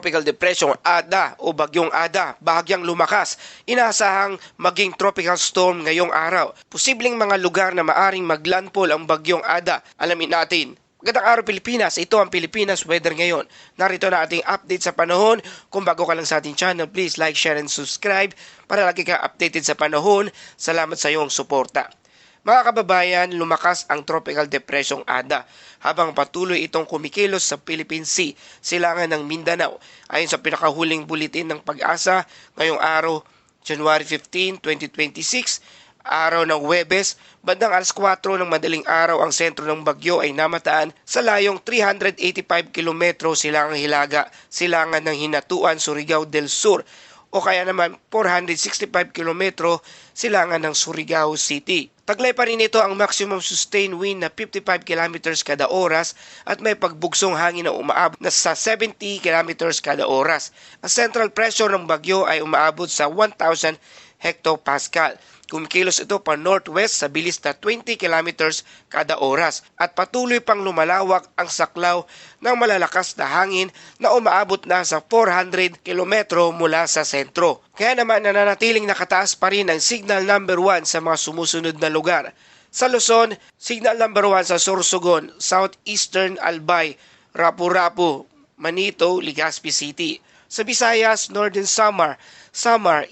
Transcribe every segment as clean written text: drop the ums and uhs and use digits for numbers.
Tropical Depression Ada o Bagyong Ada bahagyang lumakas. Inaasahang maging tropical storm ngayong araw. Posibleng mga lugar na maaring maglandfall ang Bagyong Ada. Alamin natin. Magandang araw Pilipinas, ito ang Pilipinas Weather ngayon. Narito na ating update sa panahon. Kung bago ka lang sa ating channel, please like, share, and subscribe para lagi ka updated sa panahon. Salamat sa iyong suporta. Mga kababayan, lumakas ang Tropical Depression Ada habang patuloy itong kumikilos sa Philippine Sea, silangan ng Mindanao. Ayon sa pinakahuling buletin ng Pag-asa, ngayong araw, January 15, 2026, araw ng Huwebes, bandang alas 4 ng madaling araw ang sentro ng bagyo ay namataan sa layong 385 km silangang Hilaga, silangan ng Hinatuan, Surigao del Sur, o kaya naman 465 km silangan ng Surigao City. Taglay pa rin ito ang maximum sustained wind na 55 km kada oras at may pagbugsong hangin na umaabot na sa 70 km kada oras. Ang central pressure ng bagyo ay umaabot sa 1,000 hectopascal. Kumikilos ito pa northwest sa bilis na 20 km kada oras at patuloy pang lumalawak ang saklaw ng malalakas na hangin na umaabot na sa 400 km mula sa sentro. Kaya naman nananatiling nakataas pa rin ang signal number 1 sa mga sumusunod na lugar. Sa Luzon, signal number 1 sa Sorsogon, Southeastern Albay, Rapu-Rapu, Manito, Legazpi City. Sa Visayas, Northern Samar,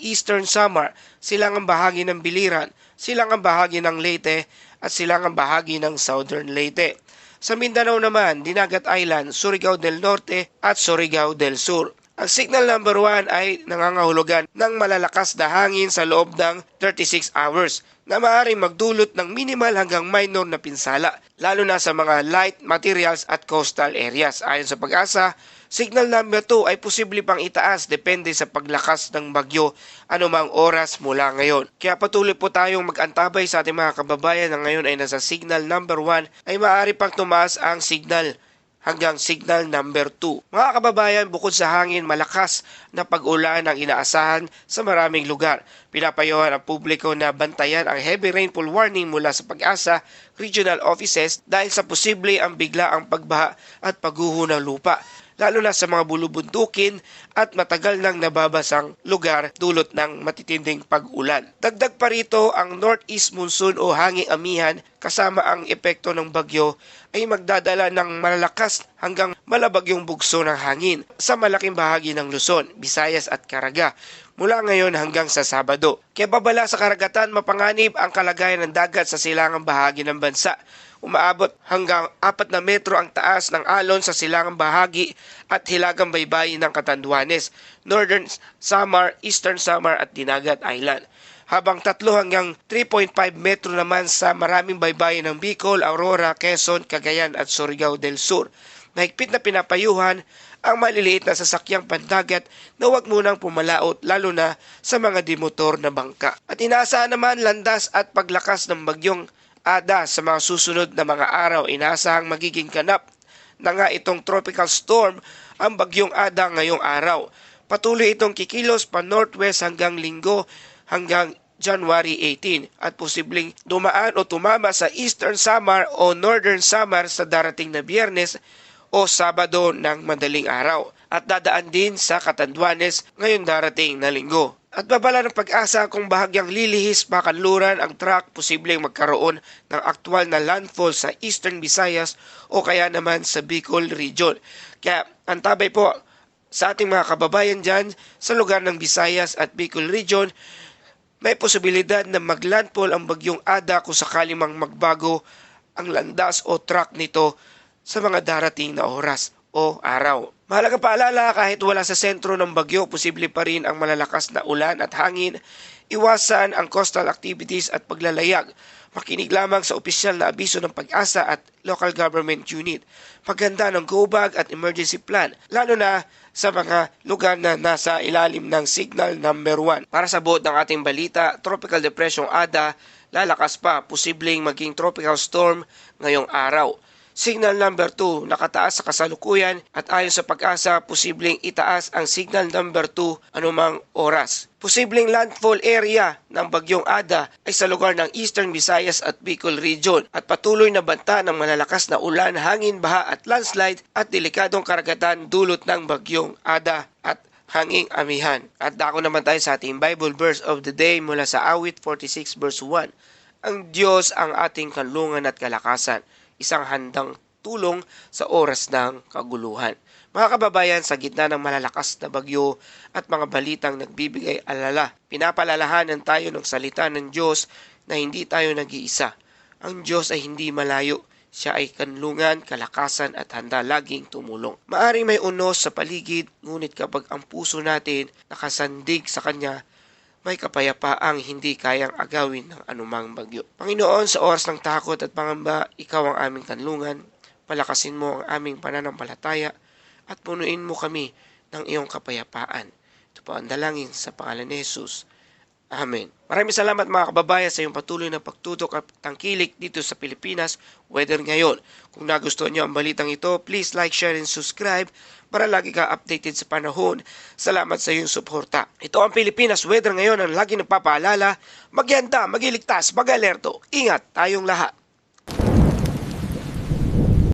Eastern Samar, silangang bahagi ng Biliran, silangang bahagi ng Leyte at silangang bahagi ng Southern Leyte. Sa Mindanao naman, Dinagat Island, Surigao del Norte at Surigao del Sur. Ang signal number 1 ay nangangahulugan ng malalakas na hangin sa loob ng 36 hours na maaaring magdulot ng minimal hanggang minor na pinsala, lalo na sa mga light materials at coastal areas. Ayon sa Pag-asa, signal number 2 ay posible pang itaas depende sa paglakas ng bagyo anumang oras mula ngayon. Kaya patuloy po tayong mag-antabay sa ating mga kababayan na ngayon ay nasa signal number 1 ay maaari pang tumaas ang signal hanggang signal number 2. Mga kababayan, bukod sa hangin, malakas na pag-ulan ang inaasahan sa maraming lugar. Pinapayuhan ang publiko na bantayan ang heavy rainfall warning mula sa Pag-asa regional offices dahil sa posible ang biglaang pagbaha at pagguho ng lupa, lalo na sa mga bulubundukin at matagal nang nababasang lugar dulot ng matitinding pag-ulan. Dagdag pa rito ang northeast monsoon o hanging amihan kasama ang epekto ng bagyo ay magdadala ng malalakas hanggang malabagyong bugso ng hangin sa malaking bahagi ng Luzon, Visayas at Caraga mula ngayon hanggang sa Sabado. Kaya babala sa karagatan, mapanganib ang kalagayan ng dagat sa silangang bahagi ng bansa. Umaabot hanggang 4 na metro ang taas ng alon sa silangang bahagi at hilagang baybayin ng Catanduanes, Northern Samar, Eastern Samar at Dinagat Island. Habang 3 hanggang 3.5 metro naman sa maraming baybayin ng Bicol, Aurora, Quezon, Cagayan at Surigao del Sur. Mahigpit na pinapayuhan ang maliliit na sasakyang pandagat na huwag munang pumalaot lalo na sa mga dimotor na bangka. At inaasahan naman landas at paglakas ng bagyong Ada sa mga susunod na mga araw. Inaasahang magiging ganap na nga itong tropical storm ang bagyong Ada ngayong araw. Patuloy itong kikilos pa northwest hanggang Linggo hanggang January 18 at posibleng dumaan o tumama sa Eastern Samar o Northern Samar sa darating na Biyernes o Sabado ng madaling araw at dadaan din sa Catanduanes ngayon darating na Linggo. At babala ng Pag-asa kung bahagyang lilihis pa kanluran ang track, posibleng magkaroon ng aktwal na landfall sa Eastern Visayas o kaya naman sa Bicol Region. Kaya antabay po sa ating mga kababayan dyan sa lugar ng Visayas at Bicol Region, may posibilidad na maglandfall ang bagyong Ada kung sakali mang magbago ang landas o track nito sa mga darating na oras o araw. Mahalagang paalala, kahit wala sa sentro ng bagyo, posible pa rin ang malalakas na ulan at hangin. Iwasan ang coastal activities at paglalayag. Makinig lamang sa opisyal na abiso ng Pag-asa at local government unit. Paghanda ng go bag at emergency plan, lalo na sa mga lugar na nasa ilalim ng signal number 1. Para sa buod ng ating balita, Tropical Depression Ada lalakas pa, posibleng maging tropical storm ngayong araw. Signal number 2, nakataas sa kasalukuyan at ayon sa Pag-asa, posibleng itaas ang signal number 2 anumang oras. Posibleng landfall area ng Bagyong Ada ay sa lugar ng Eastern Visayas at Bicol Region at patuloy na banta ng malalakas na ulan, hangin, baha at landslide at delikadong karagatan dulot ng Bagyong Ada at hanging amihan. At dako naman tayo sa ating Bible verse of the day mula sa Awit 46 verse 1. Ang Diyos ang ating kanlungan at kalakasan, isang handang tulong sa oras ng kaguluhan. Mga kababayan, sa gitna ng malalakas na bagyo at mga balitang nagbibigay alala, pinapalalahanan tayo ng salita ng Diyos na hindi tayo nag-iisa. Ang Diyos ay hindi malayo. Siya ay kanlungan, kalakasan at handa laging tumulong. Maaring may unos sa paligid, ngunit kapag ang puso natin nakasandig sa Kanya, may kapayapaang hindi kayang agawin ng anumang bagyo. Panginoon, sa oras ng takot at pangamba, Ikaw ang aming kanlungan. Palakasin mo ang aming pananampalataya at punuin mo kami ng iyong kapayapaan. Ito po ang dalangin sa pangalan ni Jesus. Amen. Maraming salamat mga kababayan sa iyong patuloy na pagtutok at tangkilik dito sa Pilipinas Weather Ngayon. Kung nagustuhan niyo ang balitang ito, please like, share, and subscribe para lagi ka updated sa panahon. Salamat sa iyong suporta. Ito ang Pilipinas Weather Ngayon ang lagi nagpapaalala, maghanda, magiligtas, mag-alerto. Ingat tayong lahat.